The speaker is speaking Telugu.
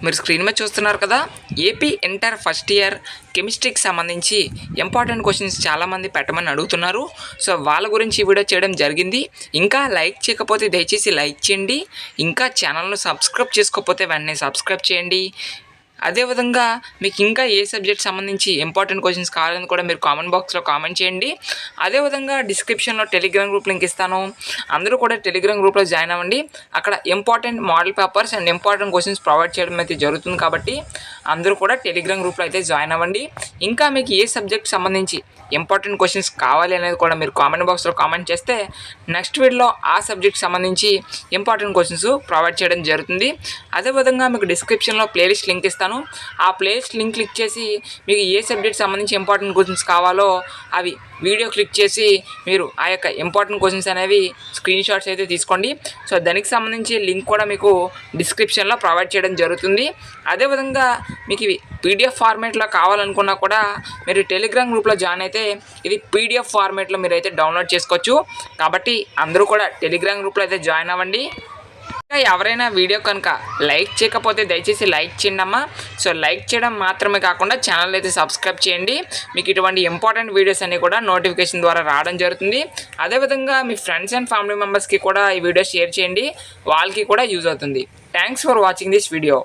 మీరు స్క్రీన్ మీద చూస్తున్నారు కదా, ఏపీ ఇంటర్ ఫస్ట్ ఇయర్ కెమిస్ట్రీకి సంబంధించి ఇంపార్టెంట్ క్వశ్చన్స్ చాలామంది పెట్టమని అడుగుతున్నారు. సో వాళ్ళ గురించి ఈ వీడియో చేయడం జరిగింది. ఇంకా లైక్ చేయకపోతే దయచేసి లైక్ చేయండి. ఇంకా ఛానల్ను సబ్స్క్రైబ్ చేసుకోకపోతే వెంటనే సబ్స్క్రైబ్ చేయండి. అదేవిధంగా మీకు ఇంకా ఏ సబ్జెక్ట్ సంబంధించి ఇంపార్టెంట్ క్వశ్చన్స్ కావాలని కూడా మీరు కామెంట్ బాక్స్లో కామెంట్ చేయండి. అదేవిధంగా డిస్క్రిప్షన్లో టెలిగ్రామ్ గ్రూప్ లింక్ ఇస్తాను. అందరూ కూడా టెలిగ్రామ్ గ్రూప్లో జాయిన్ అవ్వండి. అక్కడ important model papers and important questions provide చేయడం అయితే జరుగుతుంది. కాబట్టి అందరూ కూడా టెలిగ్రామ్ గ్రూప్లో అయితే జాయిన్ అవ్వండి. ఇంకా మీకు ఏ సబ్జెక్ట్ సంబంధించి ఇంపార్టెంట్ క్వశ్చన్స్ కావాలి అనేది కూడా మీరు కామెంట్ బాక్స్లో కామెంట్ చేస్తే నెక్స్ట్ వీడియోలో ఆ సబ్జెక్ట్ సంబంధించి ఇంపార్టెంట్ క్వశ్చన్స్ ప్రొవైడ్ చేయడం జరుగుతుంది. అదేవిధంగా మీకు డిస్క్రిప్షన్లో ప్లేలిస్ట్ లింక్ ఇస్తాను. ఆ ప్లేలిస్ట్ లింక్ క్లిక్ చేసి మీకు ఏ సబ్జెక్ట్ సంబంధించి ఇంపార్టెంట్ క్వశ్చన్స్ కావాలో అవి వీడియో క్లిక్ చేసి మీరు ఆ యొక్క ఇంపార్టెంట్ క్వశ్చన్స్ అనేవి స్క్రీన్ షాట్స్ అయితే తీసుకోండి. సో దానికి సంబంధించి లింక్ కూడా మీకు డిస్క్రిప్షన్లో ప్రొవైడ్ చేయడం జరుగుతుంది. అదేవిధంగా మీకు ఇవి పీడిఎఫ్ ఫార్మేట్లో కావాలనుకున్నా కూడా మీరు టెలిగ్రామ్ గ్రూప్లో జాయిన్ అయితే ఇది పీడిఎఫ్ ఫార్మేట్లో మీరు అయితే డౌన్లోడ్ చేసుకోవచ్చు. కాబట్టి అందరూ కూడా టెలిగ్రామ్ గ్రూప్లో అయితే జాయిన్ అవ్వండి. ఇంకా ఎవరైనా వీడియో కనుక లైక్ చేయకపోతే దయచేసి లైక్ చేయండి అమ్మా. సో లైక్ చేయడం మాత్రమే కాకుండా ఛానల్ అయితే సబ్స్క్రైబ్ చేయండి. మీకు ఇటువంటి ఇంపార్టెంట్ వీడియోస్ అన్నీ కూడా నోటిఫికేషన్ ద్వారా రావడం జరుగుతుంది. అదేవిధంగా మీ ఫ్రెండ్స్ అండ్ ఫ్యామిలీ మెంబర్స్కి కూడా ఈ వీడియో షేర్ చేయండి, వాళ్ళకి కూడా యూజ్ అవుతుంది. Thanks for watching this video.